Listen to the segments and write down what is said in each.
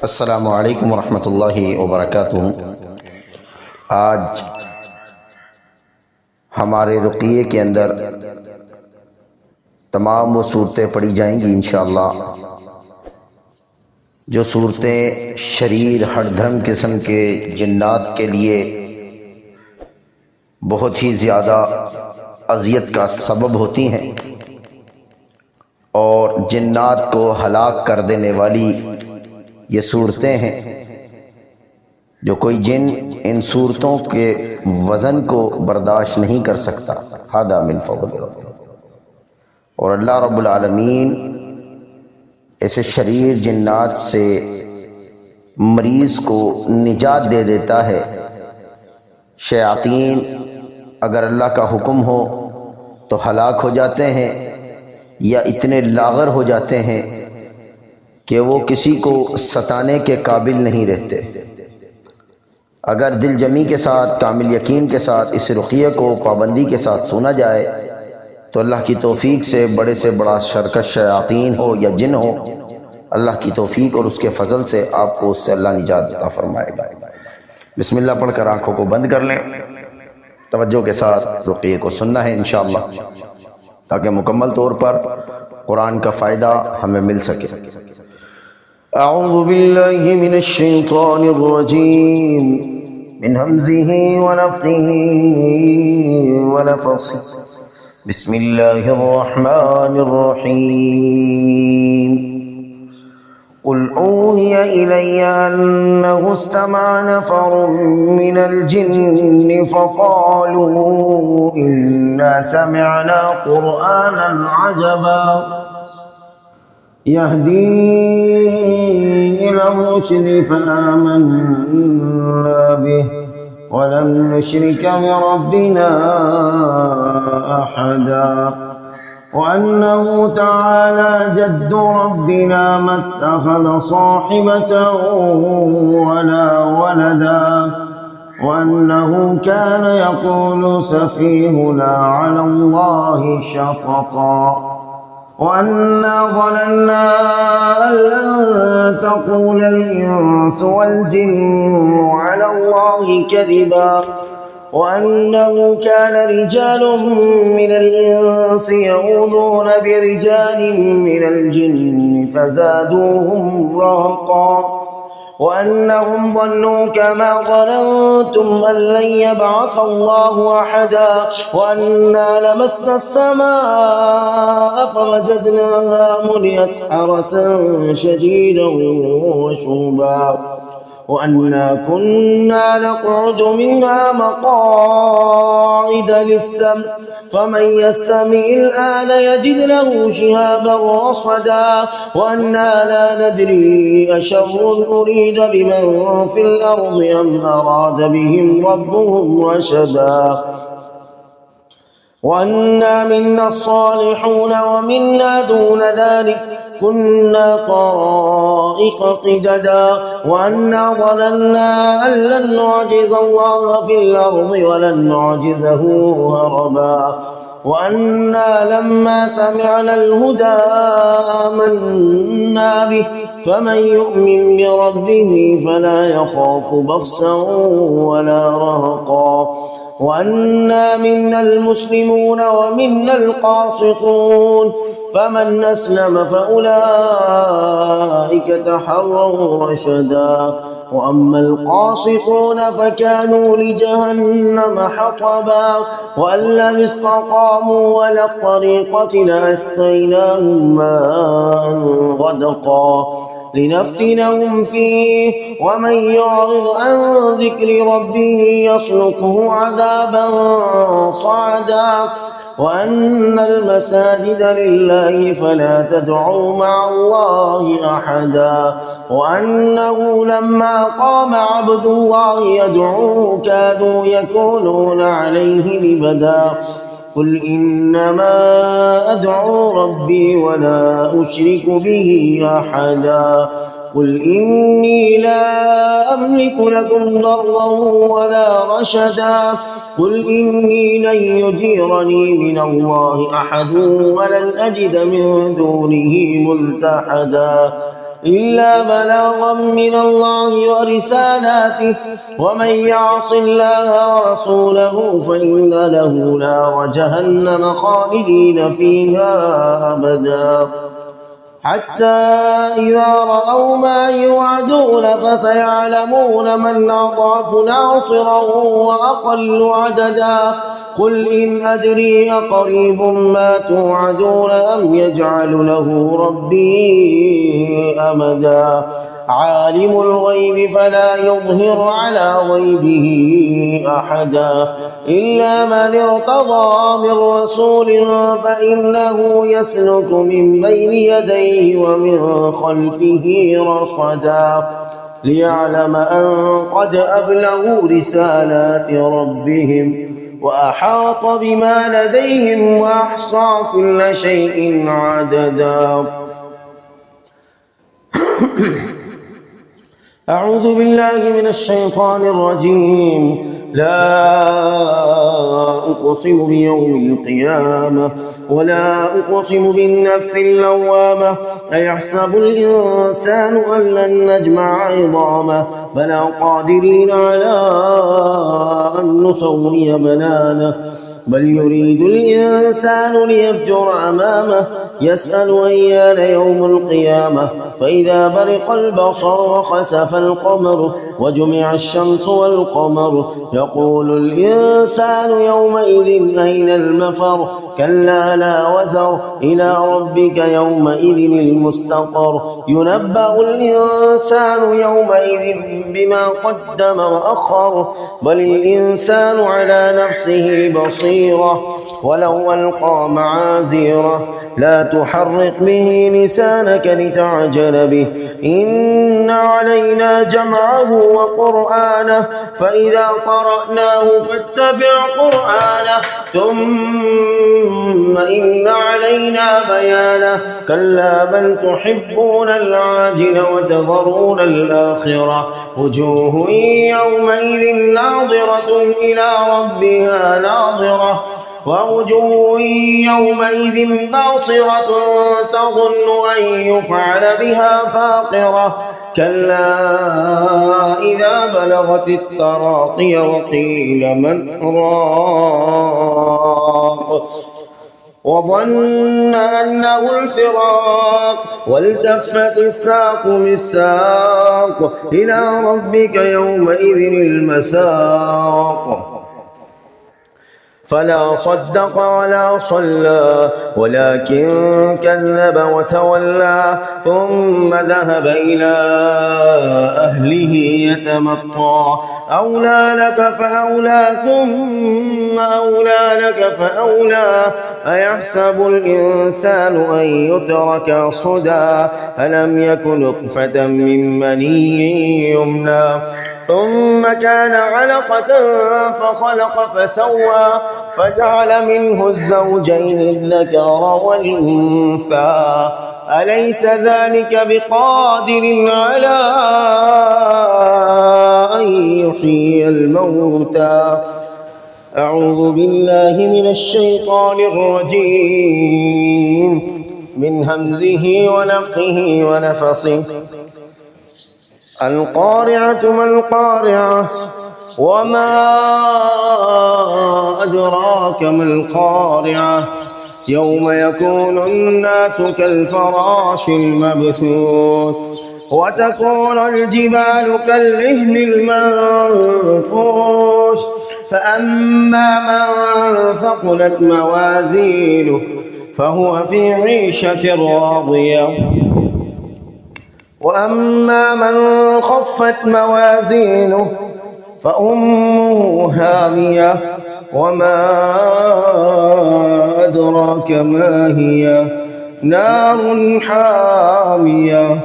अस्सलामु अलैकुम वरहमतुल्लाहि वबरकातुहू। आज हमारे रुक़िये के अंदर तमाम वो सूरतें पढ़ी जाएंगी इंशाअल्लाह जो सूरतें शरीर हरदम किस्म के जिन्नात के लिए बहुत ही ज़्यादा अज़ियत का सबब होती हैं और जिन्नात को हलाक कर देने वाली ये सूरतें हैं। जो कोई जिन इन सूरतों के वज़न को बर्दाश्त नहीं कर सकता, हादा मिन फ़ज़्ल रब्बिह। और अल्लाह रब्बुल आलमीन ऐसे शरीर जिन्नात से मरीज़ को निजात दे देता है। शयातीन अगर अल्लाह का हुक्म हो तो हलाक हो जाते हैं या इतने लाग़र हो जाते हैं कि वो किसी को सताने के काबिल नहीं रहते। अगर दिल जमी के साथ, कामिल यकीन के साथ इस रुक़िये को पाबंदी के साथ सुना जाए तो अल्लाह की तौफ़ीक से बड़ा शरकश शयातीन हो या जिन हो, अल्लाह की तौफ़ीक और उसके फ़ज़ल से आपको उससे अल्लाह निजात अता फ़रमाएगा। बिस्मिल्लाह पढ़कर आँखों को बंद कर लें। तवज्जो के साथ रुक़िये को सुनना है इंशाअल्लाह, ताकि मुकम्मल तौर पर कुरान का फ़ायदा हमें मिल सके। अऊज़ु बिल्लाहि मिनश शैतानिर रजीम मिन हमज़िही व नफ़्ख़िही व नफ़्ख़िही। बिस्मिल्लाहिर रहमानिर रहीम। क़ुल ऊहिय इलय्या अन्नहु इस्तमअ नफ़रुम मिनल जिन्नि फ़क़ालू इन्ना समिअना क़ुरआनन अजबा यहदी इलर रुश्द फ़आमन्ना बिहि वलन नुश्रिक बिरब्बिना अहदा वअन्नहु तआला जद्दु रब्बिना मत्तख़ज़ साहिबतन वला वलदा वअन्नहु कान यक़ूलु सफ़ीहुना अला अल्लाहि शतता वअन्ना ज़नन्ना अन लन तक़ूल अल-इंसु वल-जिन्नु अला अल्लाहि कज़िबा वअन्नहु कान रिजालुम मिनल इंसि यऊज़ून बिरिजालिम मिनल जिन्नि फज़ादूहुम रहक़ा वअन्नहुम ظنوا كما ظننتم أن لن يبعث الله أحدا وأنا لمسنا السماء فوجدناها ملئت حرسا شديدا وشهبا وأنا كنا نقعد منها مقاعد للسمع فمن يستمع الآن يجد له شهابا رصدا وأنا لا ندري أشر أريد بمن في الأرض أم أراد بهم ربهم رشدا وأنا منا الصالحون ومنا دون ذلك كنا طرائق قددا وأنا ظننا أن لن نعجز الله في الأرض ولن نعجزه هربا وأنا لما سمعنا الهدى آمنا به فمن يؤمن بربه فلا يخاف بخسا ولا رهقا وأنا منا المسلمون ومنا القاسطون فمن أسلم فأولئك تحروا رشدا وأما القاسطون فكانوا لجهنم حطبا وأن لم استقاموا على الطريقة لأسقيناهم ماء غدقا لنفتنهم فيه ومن يعرض عن ذكر ربه يسلكه عذابا صعدا وأن المساجد لله فلا تدعوا مع الله أحدا وأنه لما قام عبد الله يدعوه كادوا يكونون عليه لبدا قل إنما أدعو ربي ولا أشرك به أحدا قل إني لا أملك لكم ضرا ولا رشدا قل إني لن يجيرني من الله أحد ولن أجد من دونه ملتحدا إلا بلاغا من الله ورسالاته ومن يعص الله ورسوله فإن له نار جهنم خالدين فيها أبدا حتى إذا رأوا ما يوعدون فسيعلمون من أضعف ناصرا وأقل عددا قل إن أدري أقريب ما توعدون أم يجعل له ربي أمدا عالم الغيب فلا يظهر على غيبه أحدا إلا من ارتضى من رسول فإنه يسلك من بين يديه ومن خلفه رصدا ليعلم أن قد أبلغوا رسالات ربهم وأحاط بما لديهم وأحصى كل شيء عددا أعوذ بالله من الشيطان الرجيم لا أقسم بيوم القيامة ولا أقسم بالنفس اللوامة أيحسب الإنسان أن لن نجمع عظامه بلى قادرين على أن نسوي بنانه بل يريد الإنسان ليفجر أمامه يسأل أيان يوم القيامة فإذا برق البصر وخسف القمر وجمع الشمس والقمر يقول الإنسان يومئذ أين المفر كلا لا وزر إلى ربك يومئذ المستقر ينبأ الإنسان يومئذ بما قدم وأخر بل الإنسان على نفسه بصيرة ولو ألقى معاذيره لا تحرق به لسانك لتعجل به إن علينا جمعه وقرآنه فإذا قرأناه فاتبع قرآنه ثم إن علينا بيانه كلا بل تحبون العاجل وتذرون الآخرة وجوه يومئذ ناظرة إلى ربها ناظرة ووجوه يومئذ باصرة تظن أن يفعل بها فاقرة كلا إذا بلغت التراقي وقيل من راق وظن أنه الفراق والتفت الساق بالساق إلى ربك يومئذ المساق فلا صدق ولا صلى ولكن كذب وتولى ثم ذهب إلى أهله يتمطى أولى لك فأولى ثم أولى لك فأولى أيحسب الإنسان أن يترك صدى ألم يك نطفة من مني يمنى ثم كان علقة فخلق فسوى فجعل منه الزوجين الذكر والأنثى أليس ذلك بقادر على أن يحيي الموتى أعوذ بالله من الشيطان الرجيم من همزه ونفخه ونفصه القارعة ما القارعة وما أدراك ما القارعة يوم يكون الناس كالفراش المبثوث وتكون الجبال كالعهن المنفوش فأما من ثقلت موازينه فهو في عيشة راضية وأما من خفت موازينه فأمه هاوية وما أدراك ما هي نار حامية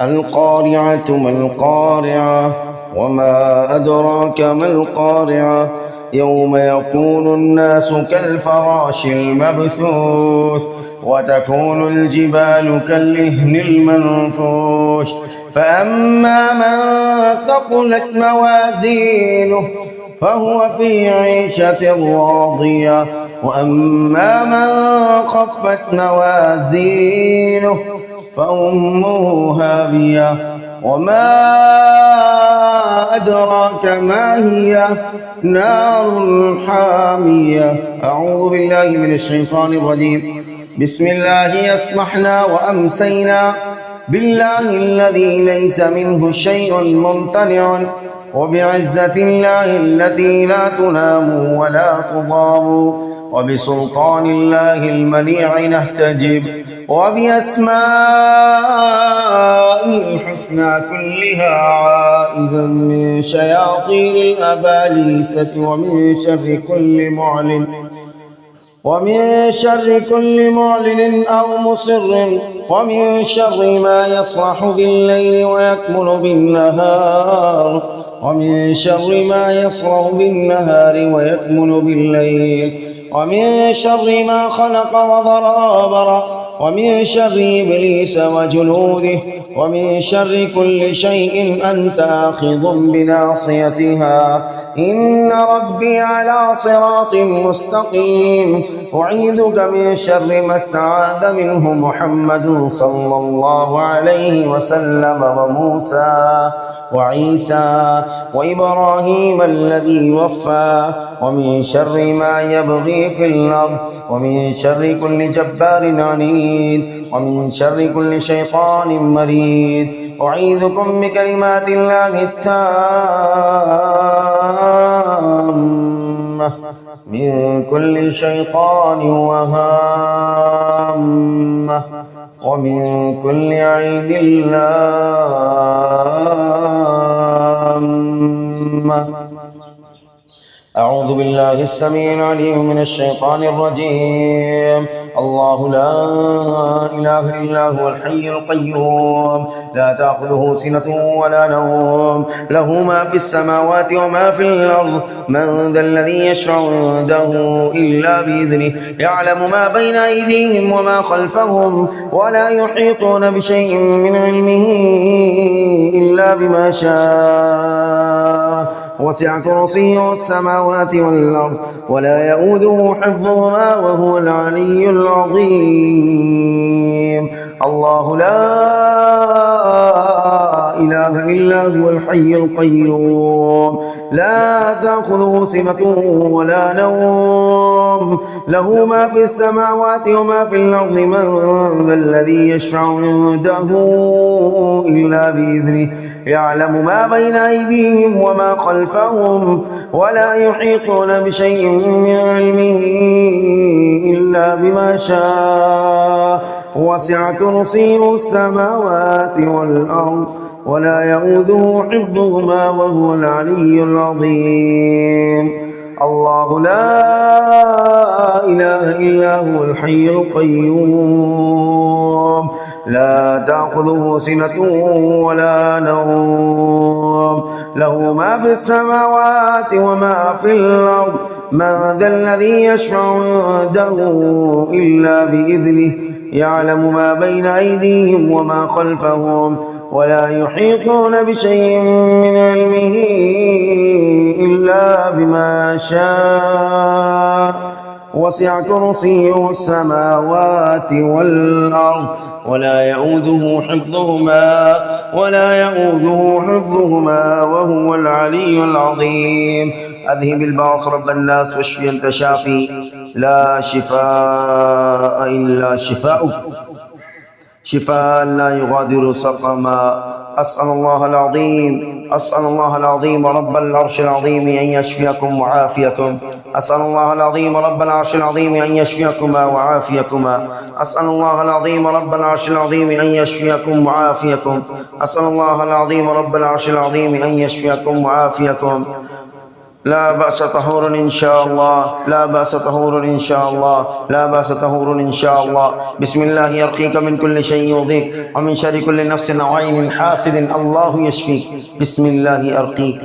القارعة ما القارعة وما أدراك ما القارعة يوم يكون الناس كالفراش المبثوث وتكون الجبال كالعهن المنفوش فأما من ثقلت موازينه فهو في عيشة راضية وأما من خفت موازينه فأمه هاوية وما أدراك ما هي نار حامية. أعوذ بالله من الشيطان الرجيم. بسم الله أصبحنا وأمسينا بالله الذي ليس منه شيء ممتنع وبعزة الله التي لا تنام ولا تضام وبسلطان الله المنيع نهتجب وبأسمائه الحسنى كلها عائزا من شياطين الأباليسة ومن شر كل معلن أو مصر ومن شر ما يصلح بالليل ويكمل بالنهار ومن شر ما يصلح بالنهار ويكمل بالليل ومن شر ما خلق وضرابر ومن شر إبليس وجنوده ومن شر كل شيء أنت آخذ بناصيتها إن ربي على صراط مستقيم. أعيذك من شر ما استعاذ منه محمد صلى الله عليه وسلم وموسى وعيسى وإبراهيم الذي وفى ومن شر ما يبغي في الأرض ومن شر كل جبار عنيد ومن شر كل شيطان مريد. أعيذكم بكلمات الله التامة من كل شيطان وهامة ومن كل عين لامة. أعوذ بالله السميع العليم من الشيطان الرجيم. الله لا إله إلا هو الحي القيوم لا تأخذه سنة ولا نوم له ما في السماوات وما في الأرض من ذا الذي يشفع عنده إلا بإذنه يعلم ما بين أيديهم وما خلفهم ولا يحيطون بشيء من علمه إلا بما شاء وسع كرسيه السماوات والأرض ولا يؤوده حفظهما وهو العلي العظيم. الله لا إله إلا هو الحي القيوم لا تأخذه سنة ولا نوم له ما في السماوات وما في الأرض من ذا الذي يشفع عنده إلا بإذنه يعلم ما بين أيديهم وما خلفهم ولا يحيطون بشيء من علمه إلا بما شاء وسع كرسيه السماوات والأرض ولا يؤوده حفظهما وهو العلي العظيم. الله لا إله إلا هو الحي القيوم لا تأخذه سنة ولا نوم له ما في السماوات وما في الأرض من ذا الذي يشفع عنده إلا بإذنه يعلم ما بين أيديهم وما خلفهم ولا يحيطون بشيء من علمه إلا بما شاء وسع كرسيه السماوات والأرض ولا يؤوده حفظهما وهو العلي العظيم. أذهب الباس رب الناس واشفي أنت شافي لا شفاء إلا شفاؤك شفاء لا يغادر سقما. أسأل الله العظيم رب العرش العظيم أن يشفيكم وعافيكم. أسأل الله العظيم رب العرش العظيم أن يشفيكما وعافيكما. أسأل الله العظيم رب العرش العظيم أن يشفيكم وعافيكم. أسأل الله العظيم رب العرش العظيم أن يشفيكم وعافيكم. لا بأس طهور إن شاء الله لا بأس طهور إن شاء الله لا بأس طهور إن شاء الله. بسم الله يرقيك من كل شيء يؤذيك ومن شر كل نفس أو عين حاسد الله يشفيك. بسم الله أرقيك.